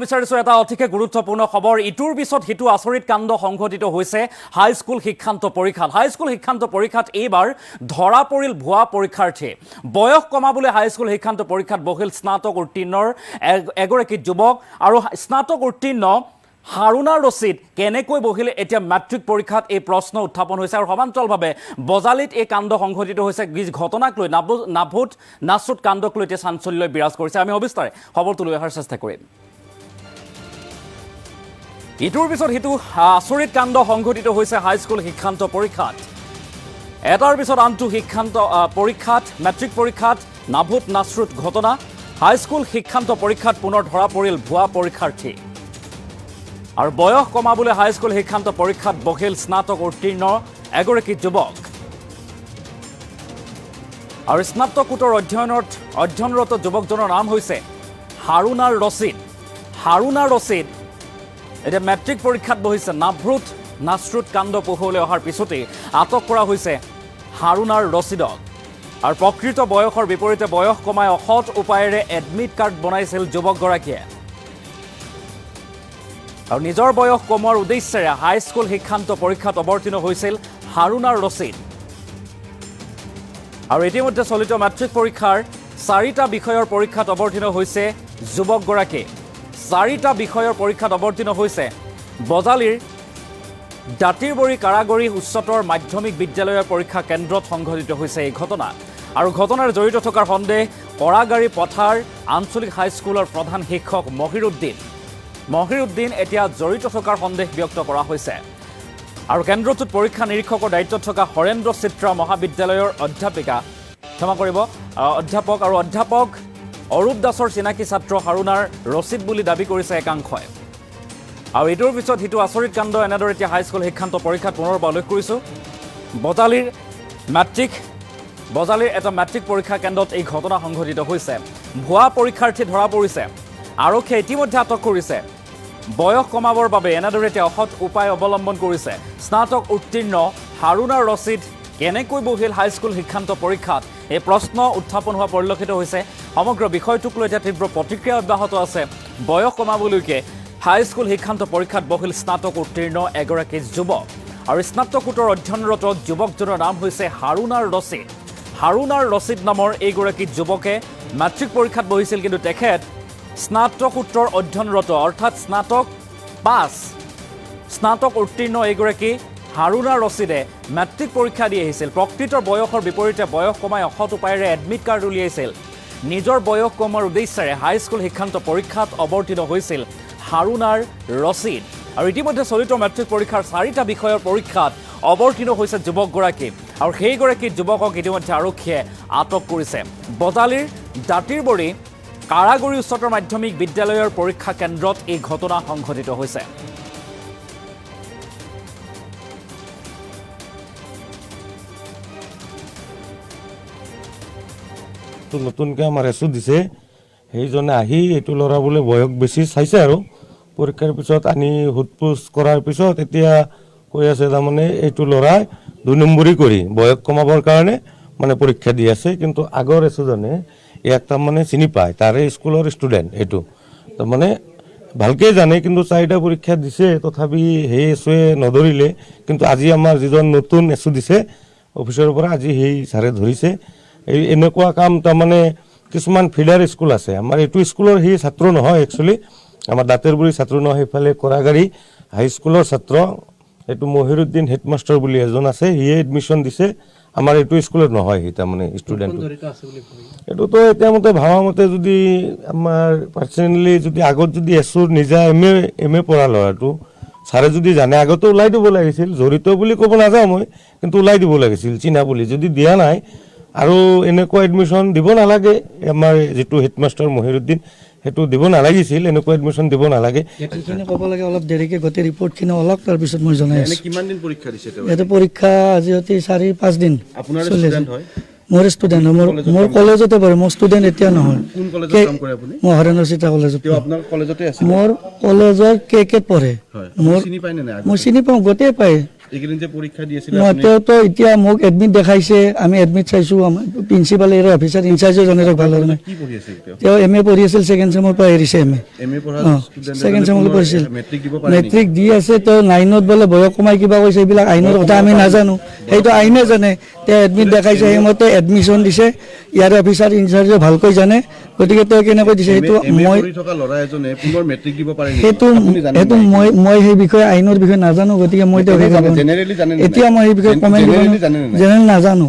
বিচাৰিছো এটা অতিকে গুৰুত্বপূৰ্ণ খবৰ ইটোৰ পিছত হিটো আচৰিত কাণ্ড সংঘটিত হৈছে হাইস্কুল শিক্ষান্ত পৰীক্ষাত এইবাৰ ধৰা পৰিল ভুৱা পৰীক্ষাৰ্থী বয়স কমাবলৈ হাইস্কুল শিক্ষান্ত পৰীক্ষাত বহিল স্নাতক উত্তীৰ্ণৰ এগৰাকী যুৱক আৰু স্নাতক উত্তীৰ্ণ হাৰুনা ৰছিদ কেনেকৈ বহিল এতিয়া মেট্ৰিক পৰীক্ষাত এই প্ৰশ্ন উত্থাপন হৈছে আৰু সমান্তৰালভাৱে বজালিত এই কাণ্ড সংঘটিত হৈছে ঘটনাক লৈ নাভুত নাছৰুট কাণ্ডক লৈ এতিয়া চাঞ্চল্য বিৰাজ কৰিছে আমি অবিস্তাৰে খবৰটো লৈ অহাৰ চেষ্টা কৰিম ইটোৰ পিছত হিটো আচৰিত কাণ্ড সংঘটিত হৈছে হাইস্কুল শিক্ষান্ত পৰীক্ষাত এটাৰ পিছত আনটো শিক্ষান্ত পৰীক্ষাত মেট্ৰিক পৰীক্ষাত নাভুত নাছৰুট ঘটনা হাইস্কুল শিক্ষান্ত পৰীক্ষাত পুনৰ ধৰা পৰিল ভুৱা পৰীক্ষাৰ্থী আৰু বয়স কমাবলৈ হাইস্কুল শিক্ষান্ত পৰীক্ষাত বহিল স্নাতক উত্তীৰ্ণ এগৰাকী যুৱক আৰু স্নাতকোত্তৰ অধ্যয়নৰত যুৱকজনৰ নাম হৈছে হাৰুনা ৰছিদ এতিয়া মেট্ৰিক পৰীক্ষাত বহিছে নাভুত নাছৰুট কাণ্ড পোহৰলৈ অহাৰ পিছতেই আটক কৰা হৈছে হাৰুনাৰ ৰছিদক আৰু প্ৰকৃত বয়সৰ বিপৰীতে বয়স কমাই অসৎ উপায়েৰে এডমিট কাৰ্ড বনাইছিল যুৱকগৰাকীয়ে আৰু নিজৰ বয়স কমোৱাৰ উদ্দেশ্যেৰে হাইস্কুল শিক্ষান্ত পৰীক্ষাত অৱতীৰ্ণ হৈছিল হাৰুনাৰ ৰছিদ আৰু ইতিমধ্যে চলিত মেট্ৰিক পৰীক্ষাৰ 4টা বিষয়ৰ পৰীক্ষাত অৱতীৰ্ণ হৈছে যুৱকগৰাকী 4টা বিষয়ৰ পৰীক্ষাত অৱতীৰ্ণ হৈছে বজালিৰ দাঁতিৰবৰী কাৰাগৰী উচ্চতৰ মাধ্যমিক বিদ্যালয়ৰ পৰীক্ষা কেন্দ্ৰত সংঘটিত হৈছে এই ঘটনা আৰু ঘটনাৰ জড়িত থকাৰ সন্দেহ কৰাগাৰী পথাৰ আঞ্চলিক হাইস্কুলৰ প্ৰধান শিক্ষক মহিৰুদ্দিন এতিয়া জড়িত থকাৰ সন্দেহ ব্যক্ত কৰা হৈছে আৰু কেন্দ্ৰটোত পৰীক্ষা নিৰীক্ষকৰ দায়িত্বত থকা হৰেন্দ্ৰ চিত্ৰা মহাবিদ্যালয়ৰ অধ্যাপক অৰূপ দাসৰ চিনাকি ছাত্ৰ হাৰুনাৰ ৰছিদ বুলি দাবী কৰিছে একাংশই আৰু ইটোৰ পিছত হিটো আচৰিত কাণ্ড এনেদৰে এতিয়া হাইস্কুল শিক্ষান্ত পৰীক্ষাত পুনৰবাৰ উল্লেখ কৰিছোঁ বজালিৰ এটা মেট্ৰিক পৰীক্ষা কেন্দ্ৰত এই ঘটনা সংঘটিত হৈছে ভুৱা পৰীক্ষাৰ্থী ধৰা পৰিছে আৰক্ষীয়ে ইতিমধ্যে আটক কৰিছে বয়স কমাবৰ বাবে এনেদৰে এতিয়া অসৎ উপায় অৱলম্বন কৰিছে স্নাতক উত্তীৰ্ণ হাৰুনাৰ ৰছিদ কেনেকৈ বহিল হাইস্কুল শিক্ষান্ত পৰীক্ষাত এই প্ৰশ্ন উত্থাপন হোৱা পৰিলক্ষিত হৈছে সমগ্ৰ বিষয়টোক লৈ এতিয়া তীব্ৰ প্ৰতিক্ৰিয়া অব্যাহত আছে বয়স কমাবলৈকে হাইস্কুল শিক্ষান্ত পৰীক্ষাত বহিল স্নাতক উত্তীৰ্ণ এগৰাকী যুৱক আৰু স্নাতকোত্তৰ অধ্যয়নৰত যুৱকজনৰ নাম হৈছে হাৰুনাৰ ৰছিদ নামৰ এইগৰাকী যুৱকে মেট্ৰিক পৰীক্ষাত বহিছিল কিন্তু তেখেত স্নাতকোত্তৰ অধ্যয়নৰত অৰ্থাৎ স্নাতক উত্তীৰ্ণ এইগৰাকী হাৰুনা ৰছিদে মেট্ৰিক পৰীক্ষা দি আহিছিল প্ৰকৃত বয়সৰ বিপৰীতে বয়স কমাই অসৎ উপায়েৰে এডমিট কাৰ্ড উলিয়াইছিল নিজৰ বয়স কমোৱাৰ উদ্দেশ্যেৰে হাইস্কুল শিক্ষান্ত পৰীক্ষাত অৱতীৰ্ণ হৈছিল হাৰুনাৰ ৰছিদ আৰু ইতিমধ্যে চলিত মেট্ৰিক পৰীক্ষাৰ 4টা বিষয়ৰ পৰীক্ষাত অৱতীৰ্ণ হৈছে যুৱকগৰাকী আৰু সেইগৰাকী যুৱকক ইতিমধ্যে আৰক্ষীয়ে আটক কৰিছে বজালিৰ দাঁতিৰবৰী কাৰাগৰী উচ্চতৰ মাধ্যমিক বিদ্যালয়ৰ পৰীক্ষা কেন্দ্ৰত এই ঘটনা সংঘটিত হৈছে নতুনকৈ আমাৰ এছু দিছে সেইজনে আহি এইটো ল'ৰা বোলে বয়স বেছি চাইছে আৰু পৰীক্ষাৰ পিছত আনি সোধপোছ কৰাৰ পিছত এতিয়া কৈ আছে তাৰমানে এইটো ল'ৰাই 2 নম্বৰী কৰি বয়স কমাবৰ কাৰণে মানে পৰীক্ষা দি আছে কিন্তু আগৰ এছুজনে ইয়াক তাৰমানে চিনি পায় তাৰে স্কুলৰ ষ্টুডেণ্ট এইটো তাৰমানে ভালকৈ জানে কিন্তু 4টা পৰীক্ষা দিছে তথাপি সেই এছুৱে নধৰিলে কিন্তু আজি আমাৰ যিজন নতুন এছু দিছে অফিচৰ পৰা আজি সেই ছাৰে ধৰিছে এই এনেকুৱা কাম তাৰমানে কিছুমান ফিডাৰ স্কুল আছে আমাৰ এইটো স্কুলৰ সেই ছাত্ৰ নহয় একচুৱেলি আমাৰ দাঁতিৰবৰী ছাত্ৰ নহয় সেইফালে কৰাগাৰী হাইস্কুলৰ ছাত্ৰ এইটো মহিৰুদ্দিন হেডমাষ্টাৰ বুলি এজন আছে সিয়ে এডমিশ্যন দিছে আমাৰ এইটো স্কুলত নহয় সি তাৰমানে ষ্টুডেণ্ট এইটোতো এতিয়া মতে ভাবা মতে যদি আমাৰ পাৰ্চনেলি যদি আগত যদি এছুৰ নিজা এম এ পঢ়া ল'ৰাটো ছাৰে যদি জানে আগতে ওলাই দিব লাগিছিল জড়িত বুলি ক'ব নাযাওঁ মই কিন্তু ওলাই দিব লাগিছিল চিনা বুলি যদি দিয়া নাই আৰু এনেকুৱা এডমিশ্যন দিব নালাগে আমাৰ যিটো হেডমাষ্টাৰ মহিৰুদ্দিন সেইটো দিব নালাগিছিল এনেকুৱা এডমিশ্যন দিব নালাগে এইখিনি ক'ব লাগে অলপ দেৰিকৈ গোটেই ৰিপৰ্টখিনি অলপ তাৰপিছত মই জনাই আছোঁ কিমান দিন পৰীক্ষা দিছে ইয়াতে পৰীক্ষা আজি অতি 4-5 দিন আপোনাৰ ষ্টুডেণ্ট হয় মোৰ ষ্টুডেণ্ট মোৰ কলেজতে পঢ়ে মোৰ ষ্টুডেণ্ট এতিয়া নহয় কোন কলেজত কাম কৰে আপুনি মই হৰেন্দ্ৰ চিত্ৰা কলেজত আপোনাৰ কলেজতে আছে মোৰ কলেজৰ কেত পঢ়ে মোৰ চিনি পায় নে নাই মই চিনি পাওঁ গোটেই পায় এইকেইদিন যে পৰীক্ষা দি আছিলে নহয় আপুনি তেওঁতো এতিয়া মোক এডমিট দেখাইছে আমি এডমিট চাইছোঁ আমাৰ প্ৰিন্সিপাল এৰিয়া অফিচাৰ ইনচাৰ্জো জনে ভাল ধৰণে কি পঢ়ি আছে এতিয়া তেওঁ এম এ পঢ়ি আছিল ছেকেণ্ড ছেমৰ পৰা এৰিছে এম এ এমএ পঢ়া ষ্টুডেণ্ট ছেকেণ্ড ছেমলৈ পঢ়িছিল মেট্ৰিক দিব পাৰে মেট্ৰিক দি আছে তেওঁ 9ত বোলে বয়স কমাই কিবা কৈছে এইবিলাক আইনৰ কথা আমি নাজানো সেইটো আইনে জানে তেওঁ এডমিট দেখাইছে সেইমতে এডমিশ্যন দিছে ইয়াৰ অফিচাৰ ইনচাৰ্জে ভালকৈ জানে গতিকে তেওঁ কেনেকৈ দিছে সেইটো এমএ মই পঢ়ি থকা ল'ৰা এজনে পুনৰ মেট্ৰিক দিব পাৰে নেকি? সেইটো আপুনি জানে সেইটো মই সেই বিষয়ে আইনৰ বিষয়ে নাজানো গতিকে মই তেওঁক জেনেৰেলি জানে নে নাই? এতিয়া মই সেই বিষয়ে কমেণ্ট জেনেৰেলি জানে নে নাই? জেনেৰেল নাজানো